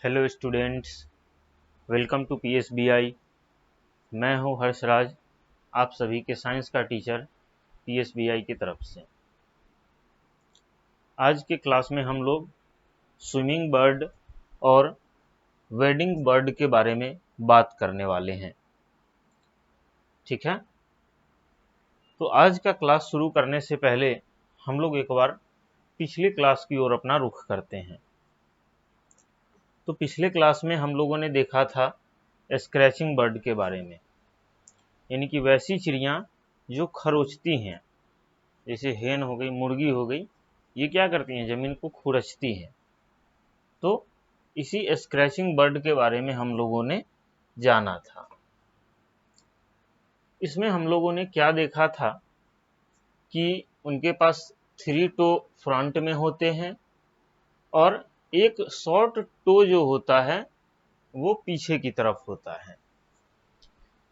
Hello students, welcome to PSBI. मैं हूं हर्षराज, आप सभी के साइंस का टीचर पीएसबीआई की तरफ से। आज के क्लास में हम लोग स्विमिंग बर्ड और वेडिंग बर्ड के बारे में बात करने वाले हैं। ठीक है, तो आज का क्लास शुरू करने से पहले हम लोग एक बार पिछले क्लास की ओर अपना रुख करते हैं। तो पिछले क्लास में हम लोगों ने देखा था स्क्रैचिंग बर्ड के बारे में, यानी कि वैसी चिड़ियाँ जो खरोचती हैं, जैसे हेन हो गई, मुर्गी हो गई, ये क्या करती हैं, जमीन को खुरचती हैं। तो इसी स्क्रैचिंग बर्ड के बारे में हम लोगों ने जाना था। इसमें हम लोगों ने क्या देखा था कि उनके पास 3 टो फ्रंट में होते हैं और एक शॉर्ट टो जो होता है वो पीछे की तरफ होता है,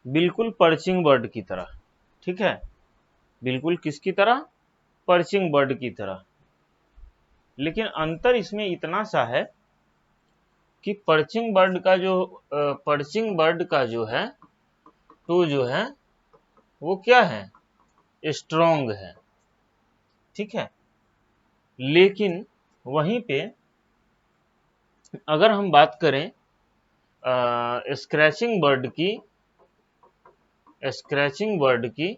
बिल्कुल पर्चिंग बर्ड की तरह। ठीक है, बिल्कुल किसकी तरह? पर्चिंग बर्ड की तरह। लेकिन अंतर इसमें इतना सा है कि पर्चिंग बर्ड का जो है टो जो है वो क्या है, स्ट्रॉन्ग है। ठीक है, लेकिन वहीं पे अगर हम बात करें स्क्रैचिंग बर्ड की,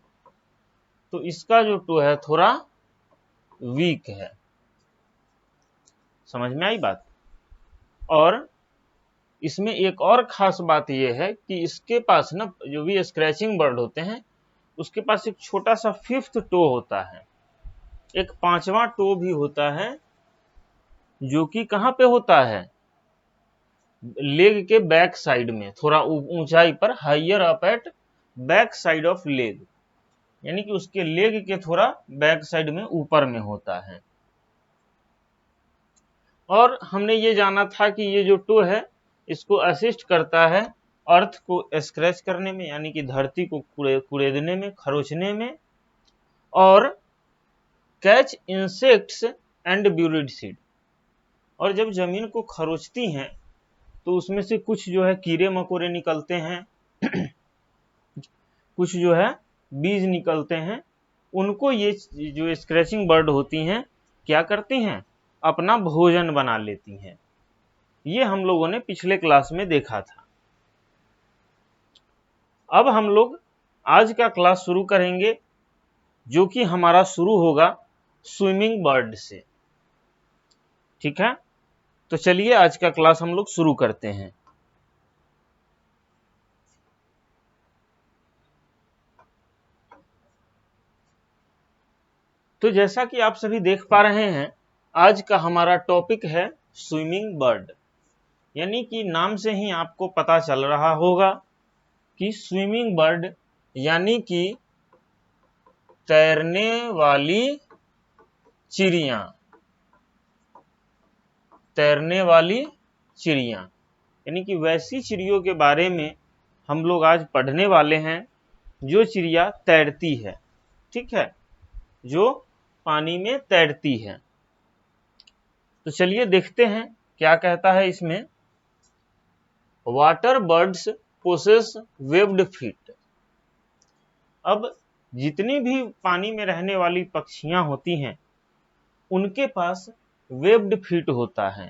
तो इसका जो टो है थोड़ा वीक है। समझ में आई बात? और इसमें एक और खास बात यह है कि इसके पास ना, जो भी स्क्रैचिंग बर्ड होते हैं, उसके पास एक छोटा सा 5th टो होता है, एक 5वां टो भी होता है, जो कि कहां पे होता है, लेग के बैक साइड में, थोड़ा ऊंचाई पर, higher up at back side of leg, यानी कि उसके लेग के थोड़ा बैक साइड में, ऊपर में होता है। और हमने ये जाना था कि ये जो टो है इसको असिस्ट करता है अर्थ को स्क्रैच करने में, यानी कि धरती को कुरेदने में, खरोचने में, और catch insects and buried seed. और जब जमीन को खरोचती हैं तो उसमें से कुछ जो है कीड़े मकोड़े निकलते हैं कुछ जो है बीज निकलते हैं, उनको ये जो स्क्रैचिंग बर्ड होती हैं क्या करती हैं, अपना भोजन बना लेती हैं। ये हम लोगों ने पिछले क्लास में देखा था। अब हम लोग आज का क्लास शुरू करेंगे, जो कि हमारा शुरू होगा स्विमिंग बर्ड से। ठीक है, तो चलिए आज का क्लास हम लोग शुरू करते हैं। तो जैसा कि आप सभी देख पा रहे हैं, आज का हमारा टॉपिक है स्विमिंग बर्ड, यानी कि नाम से ही आपको पता चल रहा होगा कि स्विमिंग बर्ड यानी कि तैरने वाली चिड़िया, तैरने वाली चिड़िया, यानी कि वैसी चिड़ियों के बारे में हम लोग आज पढ़ने वाले हैं जो चिड़िया तैरती है। ठीक है, जो पानी में तैरती है। तो चलिए देखते हैं क्या कहता है इसमें। Water birds possess webbed feet. अब जितनी भी पानी में रहने वाली पक्षियां होती हैं उनके पास वेब्ड फीट होता है,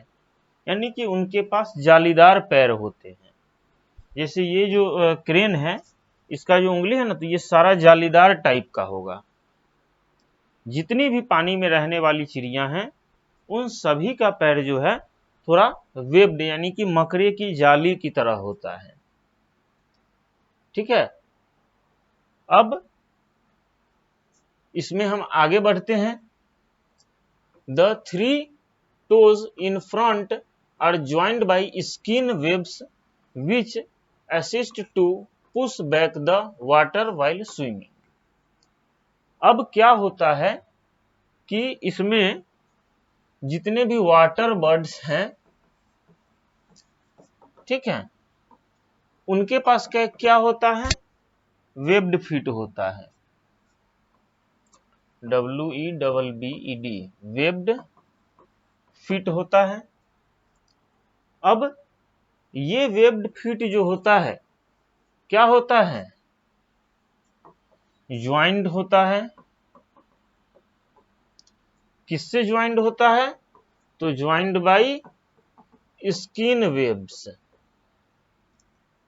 यानी कि उनके पास जालीदार पैर होते हैं। जैसे ये जो क्रेन है, इसका जो उंगली है ना, तो ये सारा जालीदार टाइप का होगा। जितनी भी पानी में रहने वाली चिड़िया हैं उन सभी का पैर जो है थोड़ा वेब्ड, यानी कि मकड़े की जाली की तरह होता है। ठीक है, अब इसमें हम आगे बढ़ते हैं। The 3 toes in front are joined by skin webs which assist to push back the water while swimming। अब क्या होता है कि इसमें जितने भी वाटर बर्ड्स हैं, ठीक है, उनके पास क्या होता है, वेब्ड फीट होता है, WEBBED, वेब्ड फीट होता है। अब ये वेब्ड फीट जो होता है क्या होता है, ज्वाइंड होता है। किससे ज्वाइंड होता है, तो ज्वाइंड बाय स्किन वेब्स।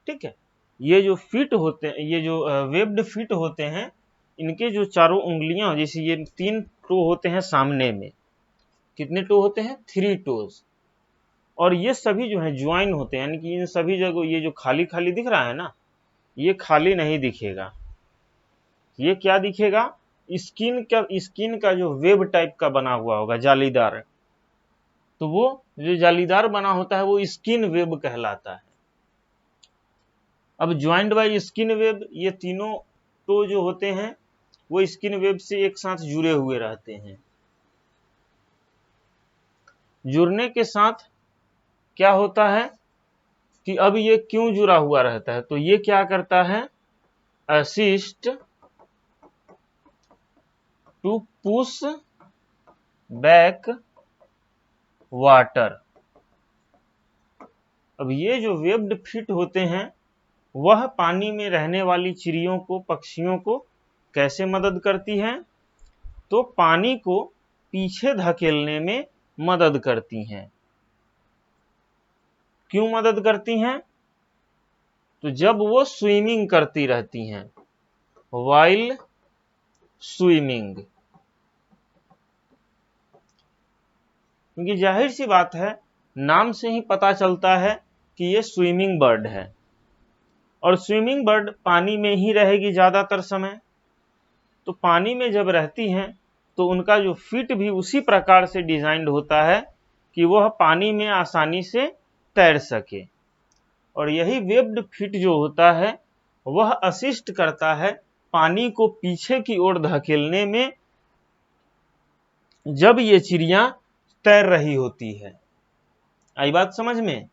ठीक है, ये जो फीट होते हैं, ये जो वेब्ड फीट होते हैं, इनके जो चारों उंगलियां, जैसे ये 3 टो होते हैं सामने में, कितने टो होते हैं, 3 टोज, और ये सभी जो है ज्वाइन होते हैं, यानी कि इन सभी जगह ये जो खाली खाली दिख रहा है ना, ये खाली नहीं दिखेगा, ये क्या दिखेगा, स्किन का जो वेब टाइप का बना हुआ होगा, जालीदार, तो वो जो जालीदार बना होता है वो स्किन वेब कहलाता है। अब ज्वाइंट बाय स्किन वेब, ये तीनों टो जो होते हैं वो स्किन वेब से एक साथ जुड़े हुए रहते हैं। जुड़ने के साथ क्या होता है कि अब ये क्यों जुड़ा हुआ रहता है, तो ये क्या करता है, assist to push back water. अब ये जो वेब्ड फीट होते हैं वह पानी में रहने वाली चिड़ियों को, पक्षियों को कैसे मदद करती हैं, तो पानी को पीछे धकेलने में मदद करती हैं। क्यों मदद करती हैं, तो जब वो स्विमिंग करती रहती हैं, वाइल स्विमिंग, क्योंकि जाहिर सी बात है, नाम से ही पता चलता है कि ये स्विमिंग बर्ड है, और स्विमिंग बर्ड पानी में ही रहेगी ज्यादातर समय। तो पानी में जब रहती हैं तो उनका जो फीट भी उसी प्रकार से डिजाइंड होता है कि वह पानी में आसानी से तैर सके, और यही वेब्ड फीट जो होता है वह असिस्ट करता है पानी को पीछे की ओर धकेलने में, जब ये चिड़िया तैर रही होती है। आई बात समझ में,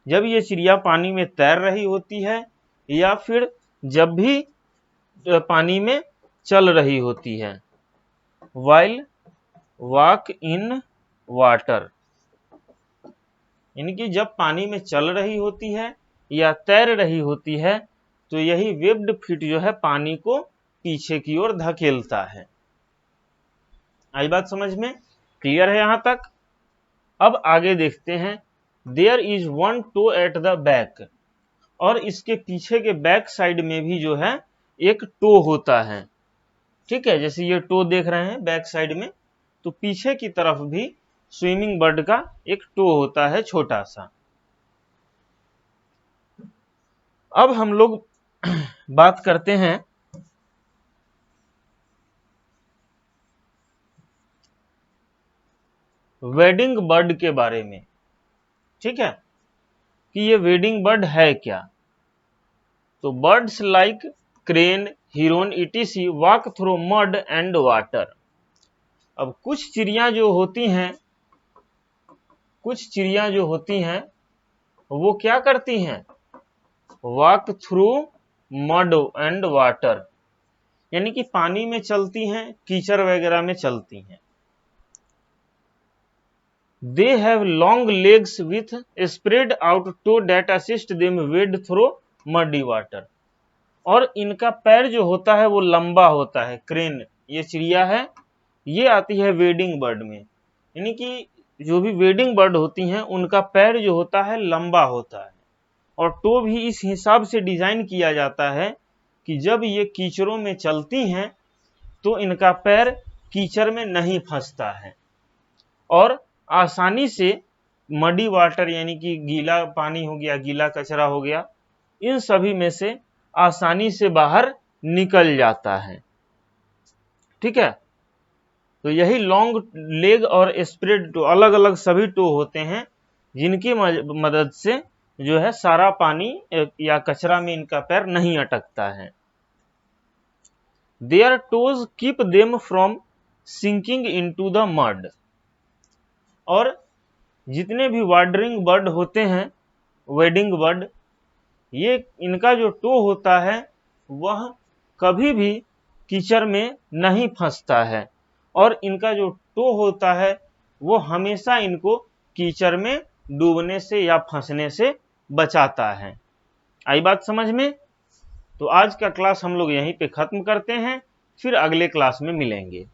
जब ये चिड़िया पानी में तैर रही होती है या फिर जब भी पानी में चल रही होती है, वाइल वॉक इन वाटर, यानी कि जब पानी में चल रही होती है या तैर रही होती है, तो यही वेब्ड फीट जो है पानी को पीछे की ओर धकेलता है। आई बात समझ में, क्लियर है यहां तक। अब आगे देखते हैं, there is one toe at the back, और इसके पीछे के बैक साइड में भी जो है एक टो होता है। ठीक है, जैसे ये टो देख रहे हैं बैक साइड में, तो पीछे की तरफ भी स्विमिंग बर्ड का एक टो होता है छोटा सा। अब हम लोग बात करते हैं वेडिंग बर्ड के बारे में। ठीक है, कि ये वेडिंग बर्ड है क्या, तो birds like crane, Heron etc. walk through mud and water. अब कुछ चिड़िया जो होती हैं वो क्या करती हैं, walk through mud and water, यानी कि पानी में चलती हैं, कीचड़ वगैरह में चलती हैं। They have long legs with spread out toe that assist them wade through muddy water, और इनका पैर जो होता है वो लंबा होता है। क्रेन ये चिड़िया है, ये आती है वेडिंग बर्ड में, यानी कि जो भी वेडिंग बर्ड होती हैं उनका पैर जो होता है लंबा होता है, और टो भी इस हिसाब से डिजाइन किया जाता है कि जब ये कीचड़ों में चलती हैं तो इनका पैर कीचड़ में नहीं फंसता है, और आसानी से मडी वाटर यानी कि गीला पानी हो गया, गीला कचरा हो गया, इन सभी में से आसानी से बाहर निकल जाता है। ठीक है, तो यही लॉन्ग लेग और स्प्रेड टो, अलग अलग सभी टो होते हैं जिनकी मदद से जो है सारा पानी या कचरा में इनका पैर नहीं अटकता है। Their toes keep them from sinking into the mud, और जितने भी वाटरिंग बर्ड होते हैं, वेडिंग बर्ड, ये इनका जो टो होता है वह कभी भी कीचड़ में नहीं फंसता है, और इनका जो टो होता है वो हमेशा इनको कीचड़ में डूबने से या फंसने से बचाता है। आई बात समझ में? तो आज का क्लास हम लोग यहीं पे खत्म करते हैं, फिर अगले क्लास में मिलेंगे।